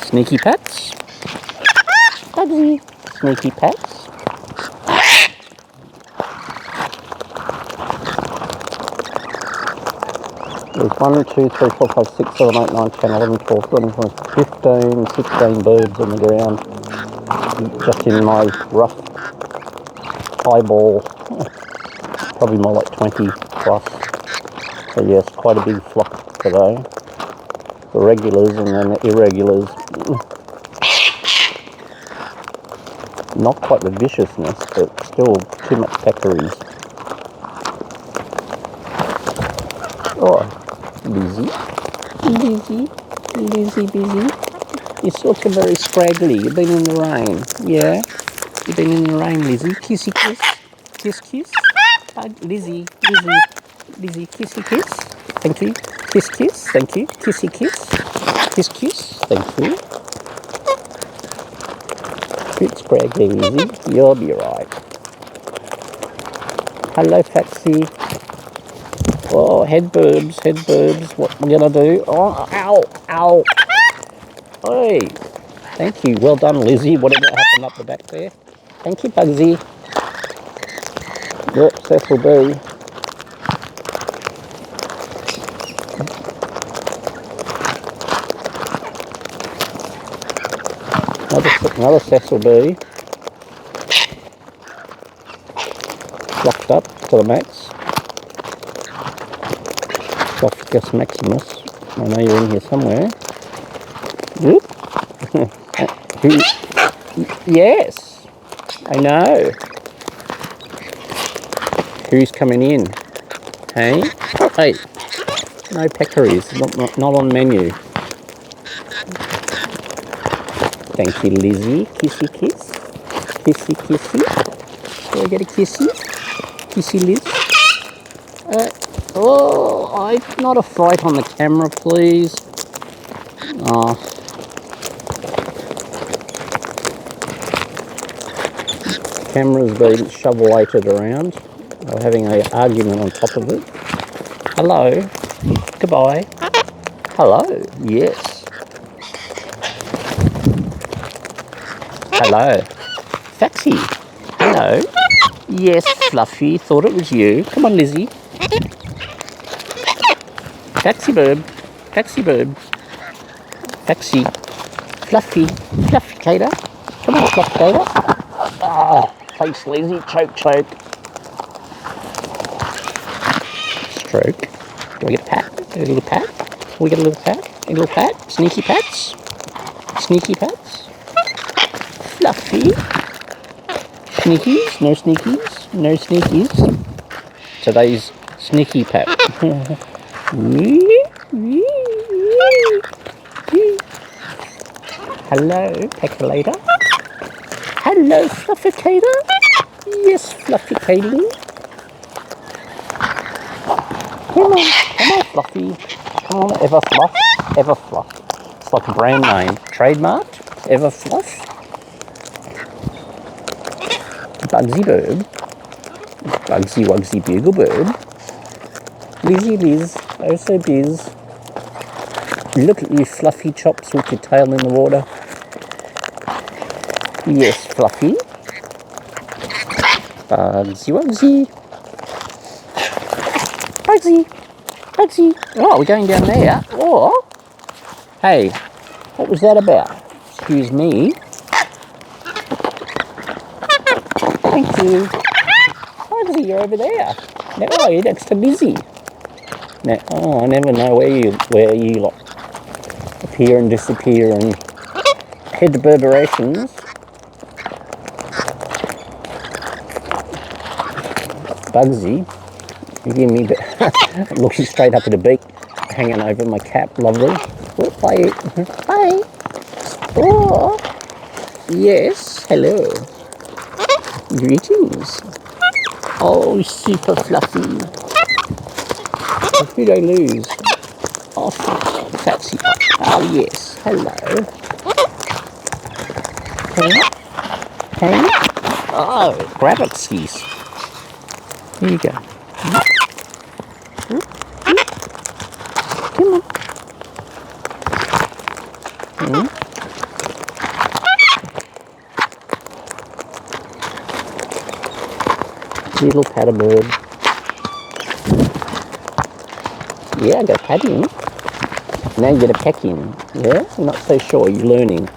Sneaky pats. Bugsy. Sneaky pats. There's 1, 2, 3, 4, 5, 6, 7, 8, 9, 10, 11, 12, 13, 14, 15, 16 birds on the ground. Just in my rough eyeball. Probably more like 20 plus. So yes, quite a big flock today. The regulars and then the irregulars. Not quite the viciousness, but still too much peccaries. Oh, busy. Busy. You're sort of very scraggly. You've been in the rain. Yeah? You've been in the rain, Lizzie. Kissy kiss. Kiss. Lizzie. Kissy kiss. Thank you. Kiss. Thank you. Kissy kiss. Kiss. Thank you. Bit scraggly, Lizzie. You'll be right. Hello, Patsy. Oh, head burbs. What we're gonna do? Oh, ow. Hey. Thank you. Well done, Lizzie. Whatever happened up the back there. Thank you, Bugsy. Yep, Cecil B. Another Cecil B. Locked up to the max. Sophigus Maximus. I know you're in here somewhere. Whoop. Yes, I know. Who's coming in? Hey? Hey, no peccaries, not on menu. Thank you, Lizzie. Kissy kiss. Do I get a kissy? Kissy Liz. Not a fright on the camera, please. Oh. Camera's been shovel-weighted around. We're having an argument on top of it. Hello. Goodbye. Hello. Yes. Hello. Faxy. Hello. Yes, Fluffy. Thought it was you. Come on, Lizzie. Faxy Birb. Faxy. Fluffy. Cater. Come on, Fluffy Cater. Ah, face Lizzie. Choke. Stroke. Do I get a pat? A little pat? We get a little pat? A little pat? Sneaky pats? Fluffy. Sneakies? No sneakies. Today's sneaky pat. Hello, Peculator. Hello, Flufficator. Yes, Flufficating. Come on, Fluffy. Come on, Everfluff. It's like a brand name. Trademarked. Everfluff. Bugsy Bird. Bugsy Wugsy Bugle Bird. Lizzie Liz. Oh so biz. Look at you fluffy chops with your tail in the water. Yes, Fluffy. Bugsy Wugsy. Bugsy. Oh, we're going down there. Oh. Hey, what was that about? Excuse me. Thank you. Bugsy, you're over there. No, you're next to Lizzie. Now, I never know where you like appear and disappear and head reverberations. Bugsy, you give me looking straight up at a beak, hanging over my cap, lovely. Oh, hi. Oh, yes, hello. Greetings. Oh, super fluffy. Who did I lose? Oh, Fatsy. Oh, yes. Hello. Hey. Oh, Grabbitskis. Here you go. Come on. Little patter bird. Yeah, I got a pat in. Now you get a peck in. Yeah? You're not so sure. You're learning.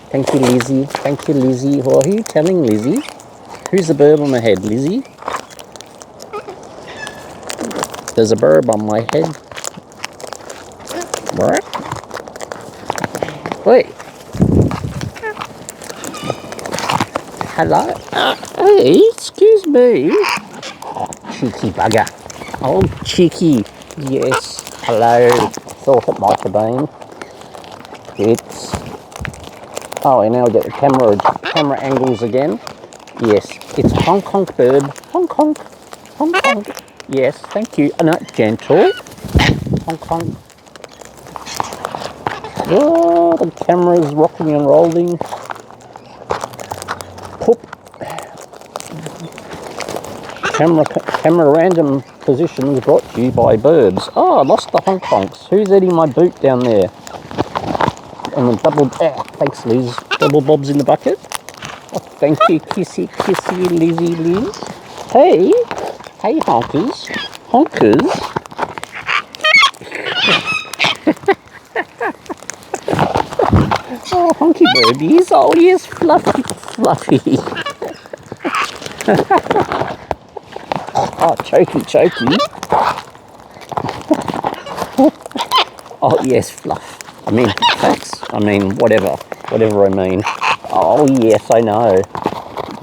Thank you, Lizzie. Thank you, Lizzie. Well, who are you telling, Lizzie? Who's the bird on my head, Lizzie? There's a bird on my head. What? Wait. Hello? Hey, excuse me. Cheeky bugger. Oh, cheeky. Yes. Hello. Thought it might have been. It's... Oh, and now we get the camera angles again. Yes, it's Hong Kong bird. Hong Kong. Hong Kong. Yes, thank you. No, gentle. Hong Kong. Oh, the camera's rocking and rolling. Poop. Camera random positions brought to you by Birbs. Oh, I lost the Hong Kongs. Who's eating my boot down there? And the double... thanks, Liz. Double bobs in the bucket. Oh, thank you, kissy, kissy, Lizzie, Liz. Hey. Hey, honkers. Honkers. Oh, honky birdies. Oh, yes, fluffy, fluffy. Oh, choky, choky. Oh, yes, fluff. I mean, facts. I mean, whatever. Whatever I mean. Oh, yes, I know.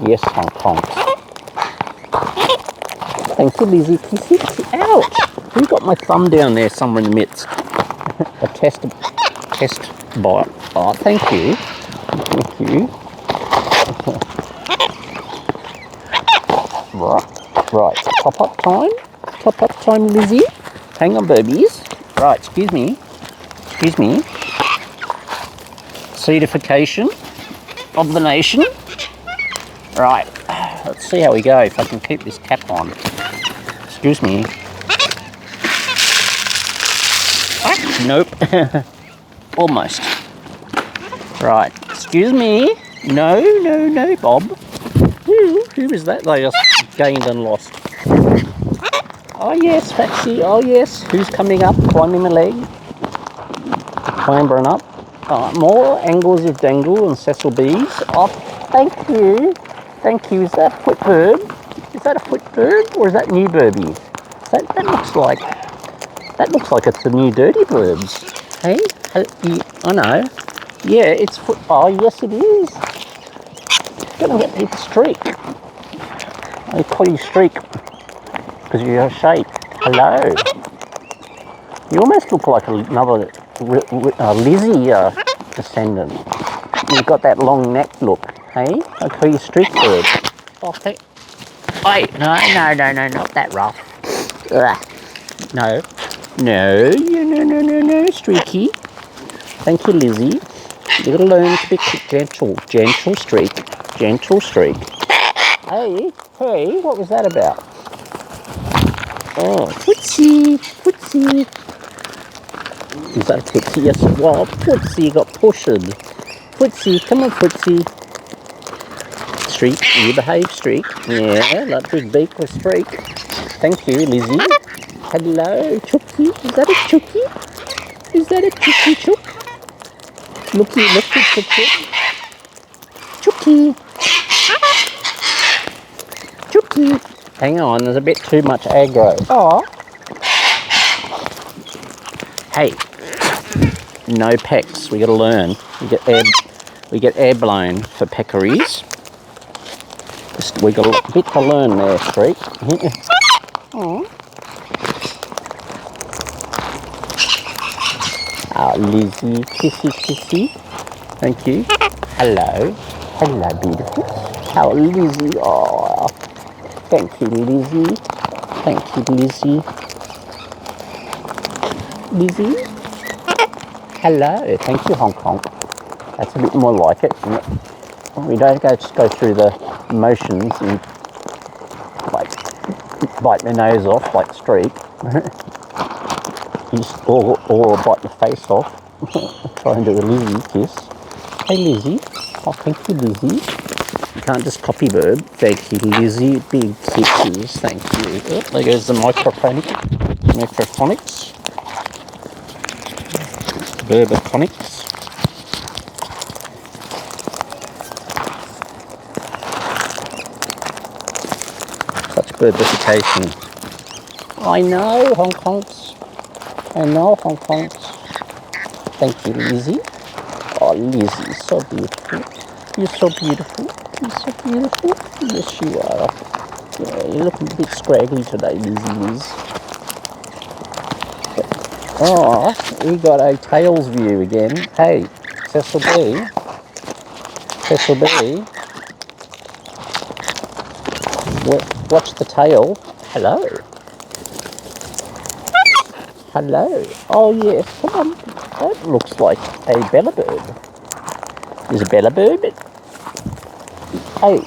Yes, Hong Kong. Thank you, Lizzie. Kissy. Ouch! Who got my thumb down there somewhere in the midst? A test bite. Oh, thank you. Thank you. Right. Top up time. Top up time, Lizzie. Hang on, babies. Right, excuse me. Excuse me. Seedification of the nation. Right. Let's see how we go if I can keep this cap on. Excuse me. Nope. Almost. Right. Excuse me. No, Bob. Who is that they just gained and lost? Oh, yes, Faxi. Oh, yes. Who's coming up? Climbing my leg. Clambering up. More angles of dangle and Cecil bees. Oh, thank you. Thank you. Is that a foot bird? Is that a foot bird or is that new Birbies? That looks like it's the new dirty Birbs. Hey? I know. Yeah, it's foot. Oh, yes, it is. Gonna get me the streak. I call you streak because you're a shape. Hello. You almost look like another Lizzie descendant. You've got that long neck look. Hey, I call you streak bird. Oh, wait, no, not that rough. Ugh. No, streaky. Thank you, Lizzie. You gotta learn to be gentle streak. Gentle streak. Hey, what was that about? Oh, footsie. Is that a footsie? Yes, it was. Footsie got pushed. Footsie, come on, footsie. Streak, you behave, streak. Yeah, like big beak with streak. Thank you, Lizzie. Hello, Chookie. Is that a Chookie? Is that a Chookie Chook? Looky, Chookie. Chookie. Chookie. Hang on, there's a bit too much aggro. Oh. Hey. No pecks. We gotta learn. We get air blown for peccaries. We got a bit to learn there, Streak. Oh. Lizzie, kissy. Thank you. Hello, beautiful. How Lizzie? Oh, thank you, Lizzie. Lizzie. Hello. Thank you, Hong Kong. That's a bit more like it, isn't it? We don't just go through the motions and like bite their nose off like Streak. Or bite the face off. Try and do a Lizzie kiss. Hey, Lizzie. Oh, thank you, Lizzie. You can't just copy Birb. Thank you, Lizzie. Big kisses. Thank you. Oh, there goes the microphonics. Birbatoonics. Such birbification. I know, honk honks. I know, honk honks. Thank you, Lizzie. Oh, Lizzie, so beautiful. You're so beautiful. You're so beautiful. Yes, you are. Yeah, you're looking a bit scraggly today, Lizzie Liz. Oh, we got a tails view again. Hey, Cecil B. Cecil B. Watch the tail. Hello. Hello. Oh, yes. Come on. That looks like a bella bird. There's a bella bird. Hey.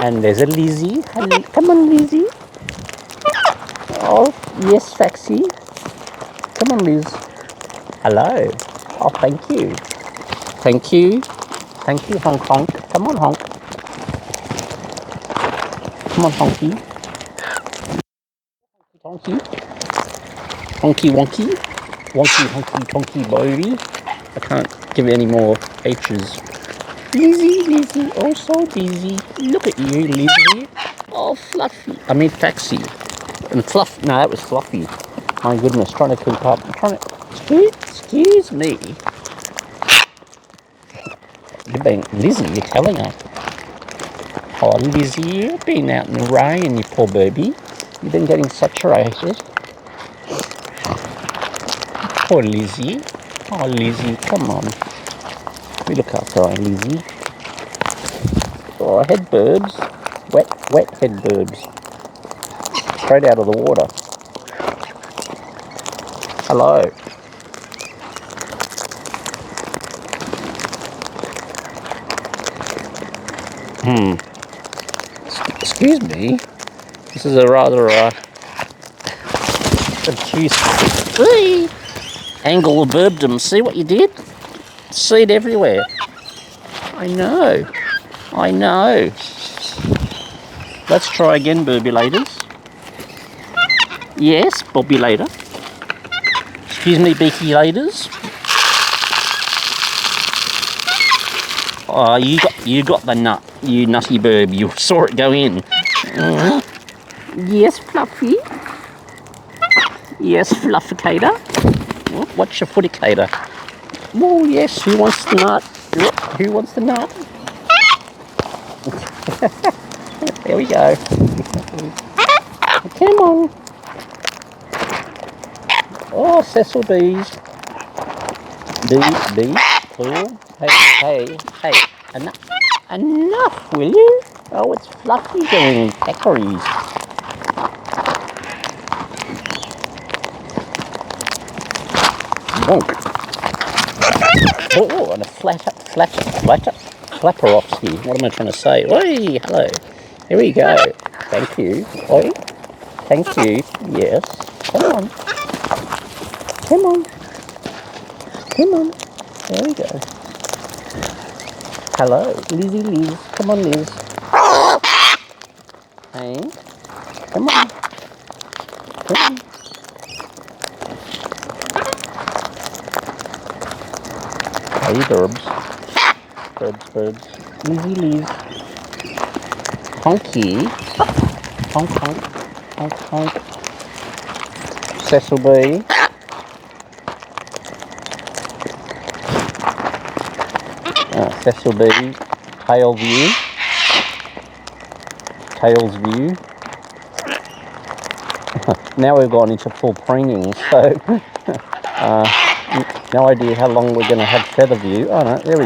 And there's a Lizzie. Hello. Come on, Lizzie. Oh, yes, Faxi. Come on, Liz. Hello. Oh, thank you. Thank you. Thank you, honk honk. Come on, honk. Come on, honky. Honky. Honky wonky. Wonky honky tonky baby. I can't give it any more H's. Lizzie, oh so dizzy. Look at you, Lizzie. Oh, Fluffy. I mean, Faxi. And Fluff. No, that was Fluffy. My goodness, trying to keep up. I'm trying to. Excuse me. You've been Lizzie. You're telling her. Oh, Lizzie, you've been out in the rain, you poor baby. You've been getting saturated. Poor Lizzie. Oh, Lizzie, come on. We look after our Lizzie. Oh, head Birbs. Wet head Birbs. Straight out of the water. Hello. Excuse me. This is a rather obtuse angle of birbdom. See what you did? See it everywhere. I know. Let's try again, burbulators. Yes, bobulator. Excuse me, beaky-lators. Oh, you got the nut, you nutty Birb. You saw it go in. Yes, Fluffy. Yes, Flufficator. What's your footicator? Oh, yes, who wants the nut? Who wants the nut? There we go. Come on. Oh, Cecil B's. B, plural. Hey. Enough, will you? Oh, it's Fluffy doing peccaries. Bonk. Oh, and a flapperovsky. What am I trying to say? Oi, hello. Here we go. Thank you. Oi. Thank you. Yes. Come on. There we go. Hello, Lizzie Liz. Come on, Liz. Hey. Come on. Hey, Birbs. Lizzie Liz. Honky. Honk. Cecil B. Cecil B. Tails view. Now we've gone into full preening, so no idea how long we're going to have feather view. Oh no, there we